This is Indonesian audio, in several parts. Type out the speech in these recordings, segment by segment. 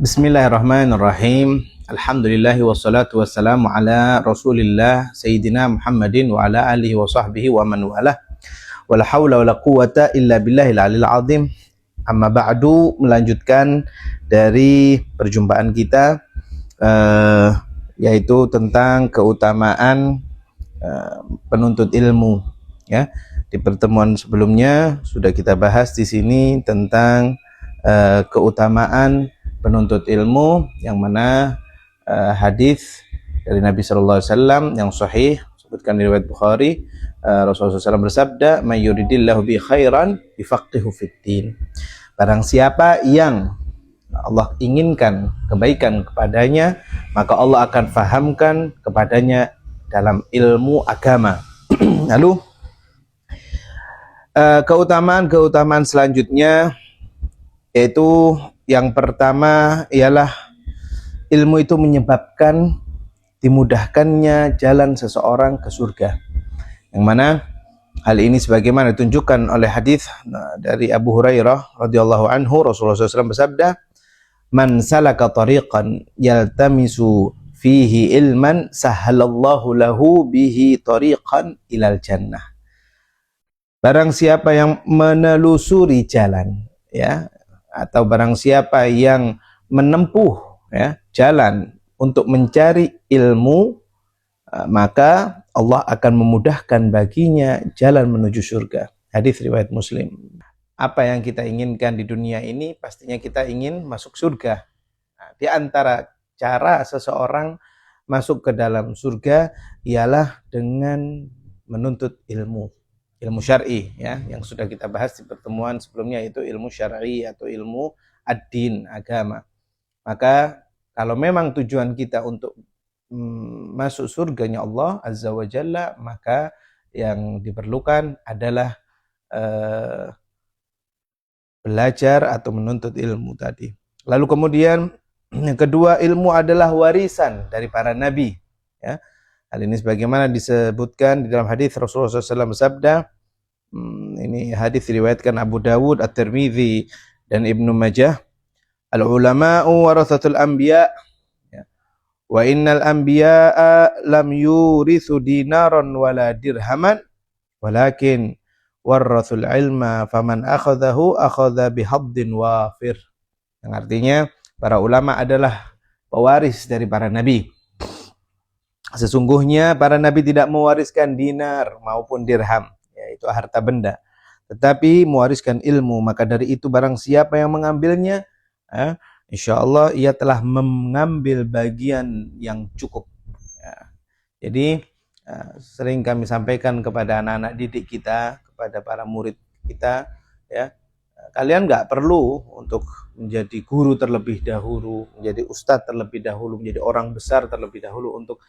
Bismillahirrahmanirrahim. Alhamdulillahi wassalatu wassalamu ala Rasulillah Sayyidina Muhammadin wa ala alihi wa sahbihi wa man walah. Wala haula wala quwata illa billahil alil azim. Amma ba'du, melanjutkan dari perjumpaan kita yaitu tentang keutamaan penuntut ilmu, ya. Di pertemuan sebelumnya sudah kita bahas di sini tentang keutamaan penuntut ilmu, yang mana hadis dari Nabi sallallahu alaihi wasallam yang sahih sebutkan di riwayat Bukhari, Rasulullah SAW bersabda, "May yuridillahu bi khairan yufaqihu fiddin." Barang siapa yang Allah inginkan kebaikan kepadanya, maka Allah akan fahamkan kepadanya dalam ilmu agama. Lalu keutamaan selanjutnya yaitu yang pertama ialah ilmu itu menyebabkan dimudahkannya jalan seseorang ke surga. Yang mana hal ini sebagaimana ditunjukkan oleh hadis dari Abu Hurairah radhiyallahu anhu, Rasulullah SAW bersabda, "Man salaka tariqan yaltamisu fihi ilman sahalallahu lahu bihi tariqan ilal jannah." Barang siapa yang menelusuri jalan, ya, atau barang siapa yang menempuh, ya, jalan untuk mencari ilmu, maka Allah akan memudahkan baginya jalan menuju surga. Hadis riwayat Muslim. Apa yang kita inginkan di dunia ini, pastinya kita ingin masuk surga. Nah, di antara cara seseorang masuk ke dalam surga ialah dengan menuntut ilmu syar'i, ya, yang sudah kita bahas di pertemuan sebelumnya, itu ilmu syar'i atau ilmu ad-din, agama. Maka kalau memang tujuan kita untuk masuk surganya Allah Azza wa Jalla, maka yang diperlukan adalah belajar atau menuntut ilmu tadi. Lalu kemudian yang kedua, ilmu adalah warisan dari para nabi, ya. Hal ini sebagaimana disebutkan di dalam hadis Rasulullah SAW bersabda, ini hadis diriwayatkan Abu Dawud, At-Tirmidzi dan Ibnu Majah, "Al-ulama'u warathatul anbiya, ya. Wa innal anbiya'a lam yurithu dinaran wala dirhaman, walakin warathul ilma faman akhadhahu akhadha bihaddin wafir." Yang artinya para ulama adalah pewaris dari para nabi. Sesungguhnya para nabi tidak mewariskan dinar maupun dirham, yaitu harta benda, tetapi mewariskan ilmu. Maka dari itu barang siapa yang mengambilnya, insyaallah ia telah mengambil bagian yang cukup, ya. Jadi sering kami sampaikan kepada anak-anak didik kita, kepada para murid kita, ya, kalian nggak perlu untuk menjadi guru terlebih dahulu, menjadi ustadz terlebih dahulu, menjadi orang besar terlebih dahulu untuk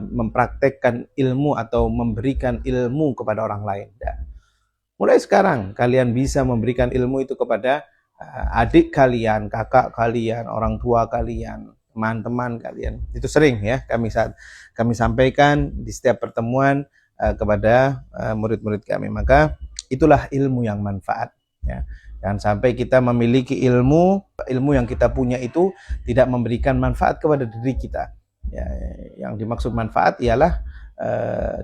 mempraktekkan ilmu atau memberikan ilmu kepada orang lain. Dan mulai sekarang kalian bisa memberikan ilmu itu kepada adik kalian, kakak kalian, orang tua kalian, teman-teman kalian. Itu sering, ya, kami sampaikan di setiap pertemuan kepada murid-murid kami. Maka itulah ilmu yang manfaat, ya. Jangan sampai kita memiliki ilmu yang kita punya itu tidak memberikan manfaat kepada diri kita. Ya, yang dimaksud manfaat ialah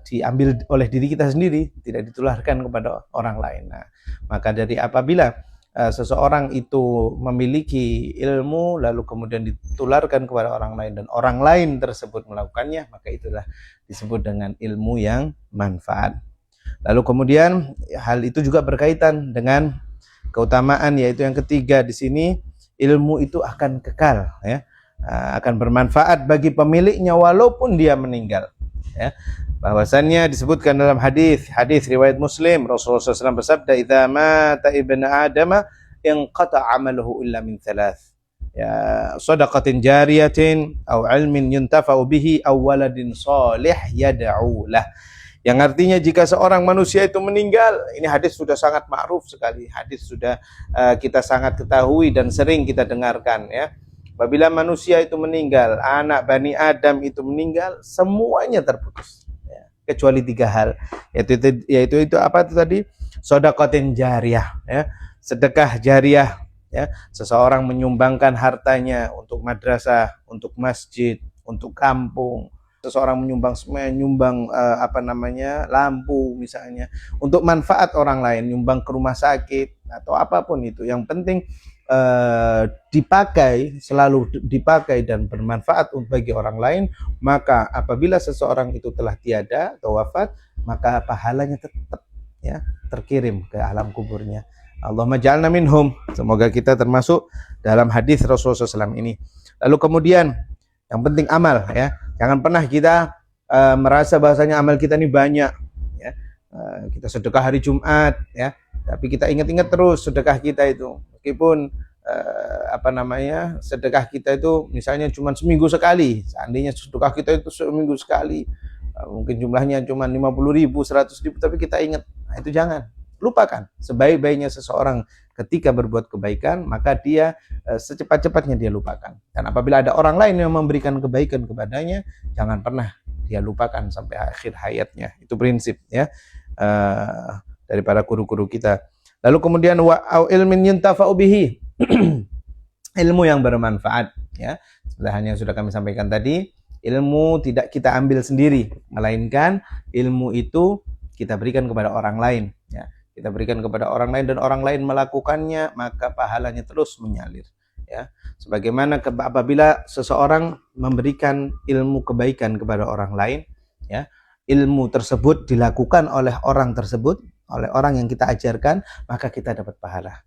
diambil oleh diri kita sendiri, tidak ditularkan kepada orang lain. Nah, maka dari apabila seseorang itu memiliki ilmu lalu kemudian ditularkan kepada orang lain dan orang lain tersebut melakukannya, maka itulah disebut dengan ilmu yang manfaat. Lalu kemudian hal itu juga berkaitan dengan keutamaan, yaitu yang ketiga di sini, ilmu itu akan kekal, ya, akan bermanfaat bagi pemiliknya walaupun dia meninggal, ya. Bahwasannya disebutkan dalam hadis riwayat Muslim, Rasulullah SAW bersabda, "Idza mata ibnu Adam inqata 'amaluhu illa min thalath, ya, shadaqatin jariyatin aw 'ilmin yuntafa'u bihi aw waladin shalih yad'u lah." Yang artinya jika seorang manusia itu meninggal, ini hadis sudah sangat ma'ruf sekali, hadis sudah kita sangat ketahui dan sering kita dengarkan, ya. Apabila manusia itu meninggal, anak Bani Adam itu meninggal, semuanya terputus, ya, kecuali 3 hal, yaitu apa itu tadi? Shadaqatin jariyah, ya, sedekah jariyah, ya, seseorang menyumbangkan hartanya untuk madrasah, untuk masjid, untuk kampung, seseorang menyumbang lampu misalnya untuk manfaat orang lain, nyumbang ke rumah sakit atau apapun itu, yang penting selalu dipakai dan bermanfaat bagi orang lain, maka apabila seseorang itu telah tiada atau wafat, maka pahalanya tetap ya terkirim ke alam kuburnya. Allahumma ja'alna minhum. Semoga kita termasuk dalam hadis Rasulullah SAW ini. Lalu kemudian yang penting amal ya. Jangan pernah kita merasa bahasanya amal kita ini banyak ya. Kita sedekah hari Jumat ya. Tapi kita ingat-ingat terus sedekah kita itu. Meskipun sedekah kita itu misalnya cuma seminggu sekali. Seandainya sedekah kita itu seminggu sekali, mungkin jumlahnya cuma 50.000, 100.000, tapi kita ingat. Nah, itu jangan. Lupakan. Sebaik-baiknya seseorang ketika berbuat kebaikan, maka dia secepat-cepatnya dia lupakan. Dan apabila ada orang lain yang memberikan kebaikan kepadanya, jangan pernah dia lupakan sampai akhir hayatnya. Itu prinsip ya dari para guru-guru kita. Lalu kemudian wa ilmin yuntafa'u bihi. Ilmu yang bermanfaat ya. Sebenarnya sudah kami sampaikan tadi, ilmu tidak kita ambil sendiri, melainkan ilmu itu kita berikan kepada orang lain ya. Kita berikan kepada orang lain dan orang lain melakukannya, maka pahalanya terus mengalir ya. Sebagaimana apabila seseorang memberikan ilmu kebaikan kepada orang lain ya, ilmu tersebut dilakukan oleh orang tersebut, oleh orang yang kita ajarkan, maka kita dapat pahala.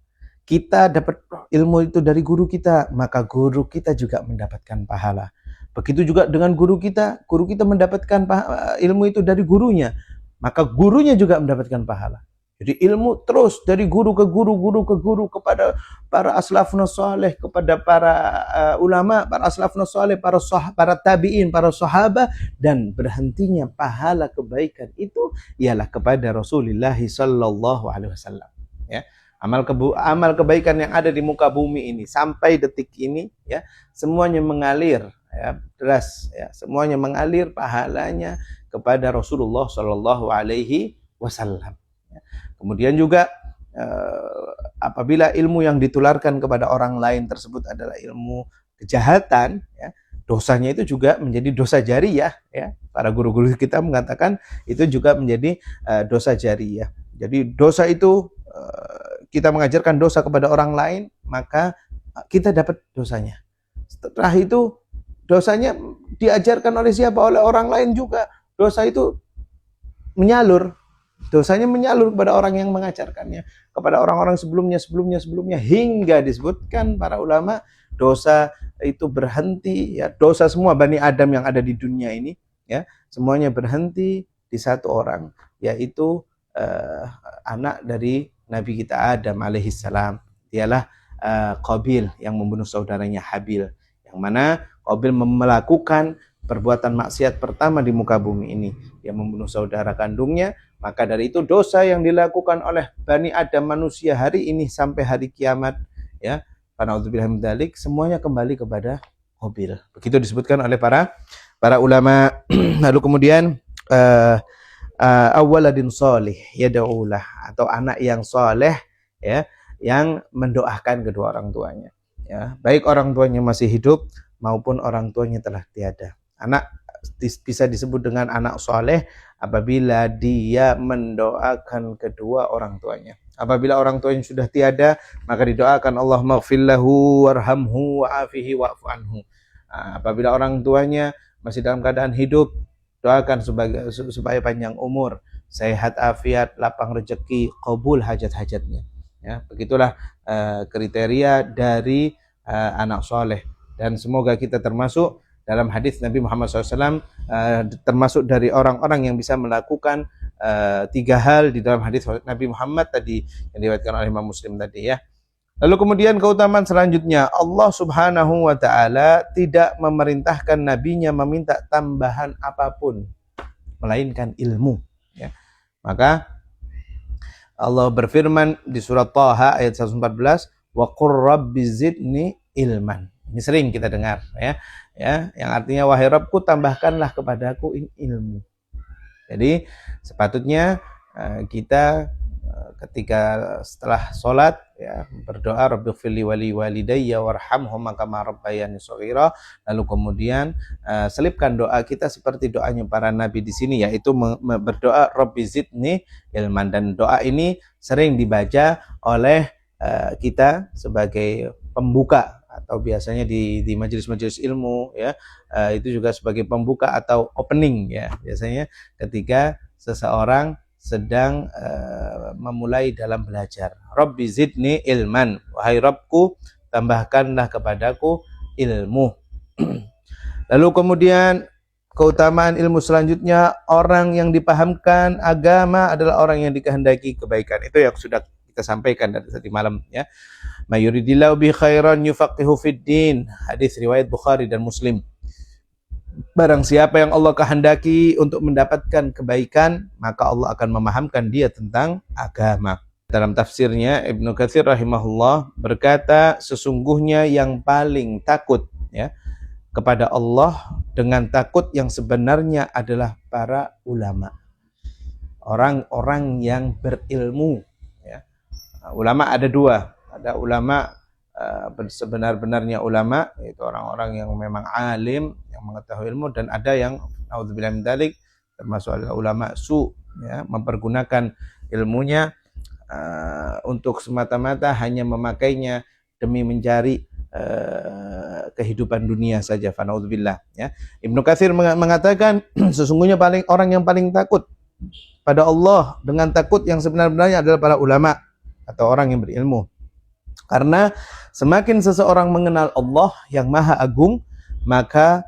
Kita dapat ilmu itu dari guru kita, maka guru kita juga mendapatkan pahala. Begitu juga dengan guru kita mendapatkan ilmu itu dari gurunya, maka gurunya juga mendapatkan pahala. Jadi ilmu terus dari guru ke guru kepada para aslafun saleh, kepada para ulama, para aslafun saleh, para tabi'in, para sahabat, dan berhentinya pahala kebaikan itu ialah kepada Rasulullah sallallahu alaihi wasallam ya. Amal kebaikan yang ada di muka bumi ini sampai detik ini ya, semuanya mengalir ya, deras ya, semuanya mengalir pahalanya kepada Rasulullah sallallahu alaihi wasallam. Kemudian juga apabila ilmu yang ditularkan kepada orang lain tersebut adalah ilmu kejahatan ya, dosanya itu juga menjadi dosa jariyah ya. Para guru-guru kita mengatakan itu juga menjadi dosa jariyah. Jadi dosa itu kita mengajarkan dosa kepada orang lain, maka kita dapat dosanya. Setelah itu dosanya diajarkan oleh siapa? Oleh orang lain juga. Dosa itu menyalur. Dosanya menyalur kepada orang yang mengajarkannya, kepada orang-orang sebelumnya, hingga disebutkan para ulama dosa itu berhenti ya, dosa semua Bani Adam yang ada di dunia ini ya, semuanya berhenti di satu orang, yaitu anak dari Nabi kita Adam alaihissalam. Dialah Qabil yang membunuh saudaranya Habil, yang mana Qabil melakukan perbuatan maksiat pertama di muka bumi ini, yang membunuh saudara kandungnya. Maka dari itu dosa yang dilakukan oleh Bani Adam manusia hari ini sampai hari kiamat ya, pana'udzubillah min dzalik, semuanya kembali kepada Qabil. Begitu disebutkan oleh para ulama. Lalu kemudian awaladin sholih yad'ulah, atau anak yang soleh ya, yang mendoakan kedua orang tuanya ya, baik orang tuanya masih hidup maupun orang tuanya telah tiada. Anak bisa disebut dengan anak soleh apabila dia mendoakan kedua orang tuanya. Apabila orang tuanya sudah tiada, maka didoakan Allahumma ighfir lahu warhamhu wa'afihi wa'fu anhu. Apabila orang tuanya masih dalam keadaan hidup, doakan supaya panjang umur, sehat afiat, lapang rezeki, qabul hajat-hajatnya ya. Begitulah kriteria dari anak soleh, dan semoga kita termasuk dalam hadis Nabi Muhammad SAW, termasuk dari orang-orang yang bisa melakukan 3 hal di dalam hadis Nabi Muhammad tadi yang diriwayatkan oleh Imam Muslim tadi ya. Lalu kemudian keutamaan selanjutnya, Allah Subhanahu wa taala tidak memerintahkan nabinya meminta tambahan apapun melainkan ilmu ya. Maka Allah berfirman di surat Thaha ayat 114, wa qur rabbi zidni ilman. Ini sering kita dengar ya, yang artinya wahai Rabbku tambahkanlah kepadaku ilmu. Jadi sepatutnya kita ketika setelah sholat ya berdoa Rabbighfirli wali walidayya warhamhuma kama rabbayani shaghira, lalu kemudian selipkan doa kita seperti doanya para nabi di sini, yaitu berdoa Rabbi zidni ilman, dan doa ini sering dibaca oleh kita sebagai pembuka atau biasanya di majelis-majelis ilmu ya, itu juga sebagai pembuka atau opening ya, biasanya ketika seseorang sedang memulai dalam belajar. Rabbi zidni ilman, wahai Rabbku tambahkanlah kepadaku ilmu. Lalu kemudian keutamaan ilmu selanjutnya, orang yang dipahamkan agama adalah orang yang dikehendaki kebaikan. Itu yang sudah kita sampaikan dari tadi malam ya. Mayuridillahu bi khairan yufaqihu fid din. Hadis riwayat Bukhari dan Muslim. Barang siapa yang Allah kehendaki untuk mendapatkan kebaikan, maka Allah akan memahamkan dia tentang agama. Dalam tafsirnya Ibnu Katsir rahimahullah berkata, sesungguhnya yang paling takut ya kepada Allah dengan takut yang sebenarnya adalah para ulama, orang-orang yang berilmu ya. Ulama ada dua, ada ulama sebenar-benarnya ulama, yaitu orang-orang yang memang alim, yang mengetahui ilmu, dan ada yang naudzubillah min dzalik, termasuk adalah ulama su ya, mempergunakan ilmunya untuk semata-mata hanya memakainya demi mencari kehidupan dunia saja, fa naudzubillah ya. Ibnu Katsir mengatakan sesungguhnya orang yang paling takut pada Allah dengan takut yang sebenar-benarnya adalah para ulama atau orang yang berilmu. Karena semakin seseorang mengenal Allah yang Maha Agung, maka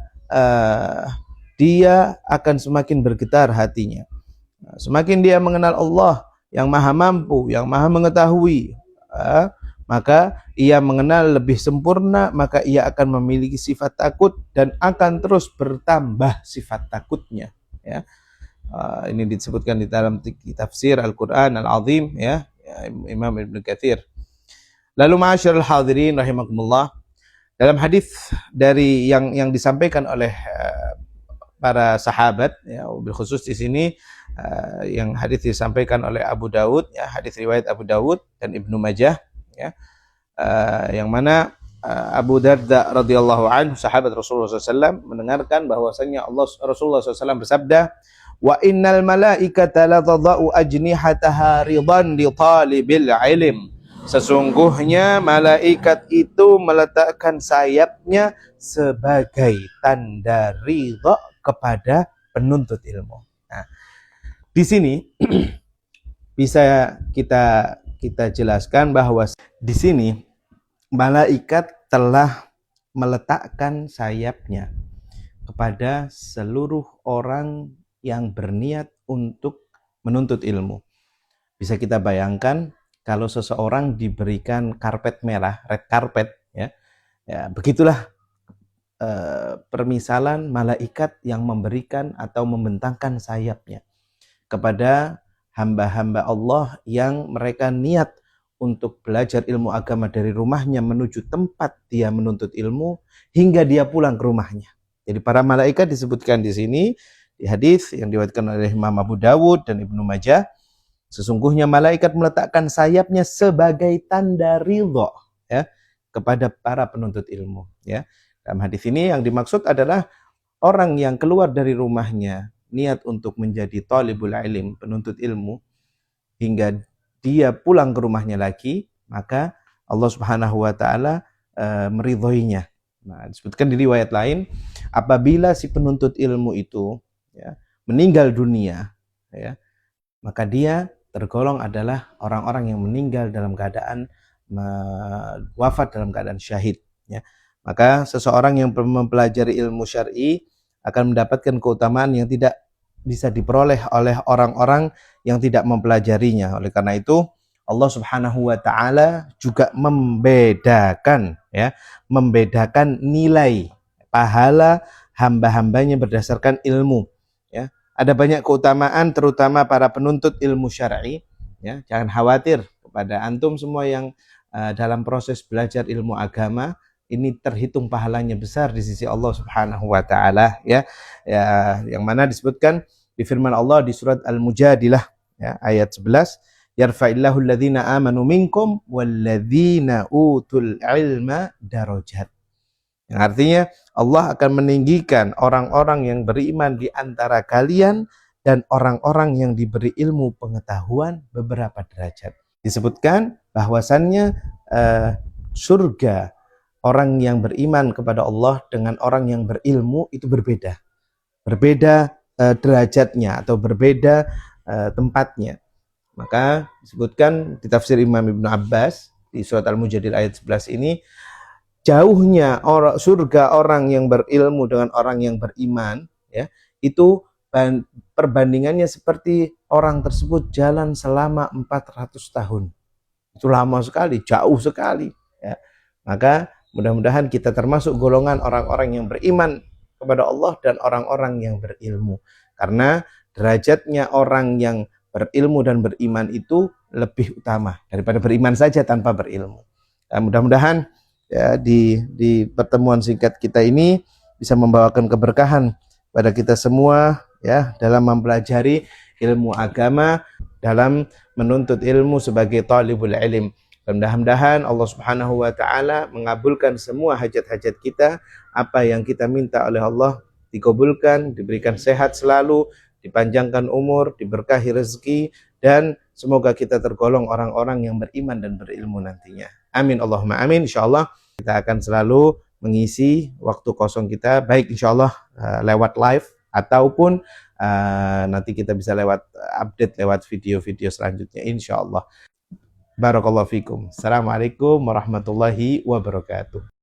dia akan semakin bergetar hatinya. Semakin dia mengenal Allah yang Maha Mampu, yang Maha Mengetahui, maka ia mengenal lebih sempurna, maka ia akan memiliki sifat takut dan akan terus bertambah sifat takutnya. Ya. Ini disebutkan di dalam tafsir Al-Quran Al-Azim ya, Imam Ibnu Katsir. Lalu ma'asyiral hadirin rahimakumullah, dalam hadis dari yang disampaikan oleh para sahabat ya, bil khusus di sini yang hadis disampaikan oleh Abu Dawud ya, hadis riwayat Abu Dawud dan Ibnu Majah ya, yang mana Abu Darda radhiyallahu anhu, sahabat Rasulullah SAW, mendengarkan bahwasanya Rasulullah SAW bersabda, wa innal malaikata la tadau ajnihataha ridan li talibil ilm. Sesungguhnya malaikat itu meletakkan sayapnya sebagai tanda ridha kepada penuntut ilmu. Nah, di sini bisa kita jelaskan bahwa di sini malaikat telah meletakkan sayapnya kepada seluruh orang yang berniat untuk menuntut ilmu. Bisa kita bayangkan kalau seseorang diberikan karpet merah, red carpet, ya begitulah permisalan malaikat yang memberikan atau membentangkan sayapnya kepada hamba-hamba Allah yang mereka niat untuk belajar ilmu agama dari rumahnya menuju tempat dia menuntut ilmu hingga dia pulang ke rumahnya. Jadi para malaikat disebutkan di sini di hadis yang diriwayatkan oleh Imam Abu Dawud dan Ibnu Majah. Sesungguhnya malaikat meletakkan sayapnya sebagai tanda ridha ya kepada para penuntut ilmu ya. Dalam hadis ini yang dimaksud adalah orang yang keluar dari rumahnya niat untuk menjadi talibul ilm, penuntut ilmu, hingga dia pulang ke rumahnya lagi, maka Allah Subhanahu wa taala meridhoinya. Nah, disebutkan di riwayat lain, apabila si penuntut ilmu itu ya, meninggal dunia ya, maka dia tergolong adalah orang-orang yang meninggal dalam keadaan wafat dalam keadaan syahid ya. Maka seseorang yang mempelajari ilmu syar'i akan mendapatkan keutamaan yang tidak bisa diperoleh oleh orang-orang yang tidak mempelajarinya. Oleh karena itu Allah Subhanahu wa taala juga membedakan nilai pahala hamba-hambanya berdasarkan ilmu ya. Ada banyak keutamaan terutama para penuntut ilmu syar'i ya. Jangan khawatir kepada antum semua yang dalam proses belajar ilmu agama, ini terhitung pahalanya besar di sisi Allah Subhanahu wa taala ya. Yang mana disebutkan di firman Allah di surat Al-Mujadilah ya, ayat 11, yarfa'illahu alladhina amanu minkum walladzina utul ilma darajat. Yang artinya Allah akan meninggikan orang-orang yang beriman di antara kalian dan orang-orang yang diberi ilmu pengetahuan beberapa derajat. Disebutkan bahwasannya surga orang yang beriman kepada Allah dengan orang yang berilmu itu berbeda. Berbeda derajatnya atau berbeda tempatnya. Maka disebutkan di tafsir Imam Ibnu Abbas di surat Al-Mujadil ayat 11 ini, jauhnya surga orang yang berilmu dengan orang yang beriman, ya, itu perbandingannya seperti orang tersebut jalan selama 400 tahun. Itu lama sekali, jauh sekali, ya. Maka mudah-mudahan kita termasuk golongan orang-orang yang beriman kepada Allah dan orang-orang yang berilmu. Karena derajatnya orang yang berilmu dan beriman itu lebih utama daripada beriman saja tanpa berilmu. Nah, mudah-mudahan ya, di pertemuan singkat kita ini bisa membawakan keberkahan pada kita semua, ya, dalam mempelajari ilmu agama, dalam menuntut ilmu sebagai talibul ilm. Mudah-mudahan Allah Subhanahu wa taala mengabulkan semua hajat-hajat kita, apa yang kita minta oleh Allah dikabulkan, diberikan sehat selalu, dipanjangkan umur, diberkahi rezeki, dan semoga kita tergolong orang-orang yang beriman dan berilmu nantinya. Amin Allahumma amin. Insyaallah kita akan selalu mengisi waktu kosong kita, baik insyaallah lewat live ataupun nanti kita bisa lewat update lewat video-video selanjutnya insyaallah. Barakallahu fikum. Assalamualaikum warahmatullahi wabarakatuh.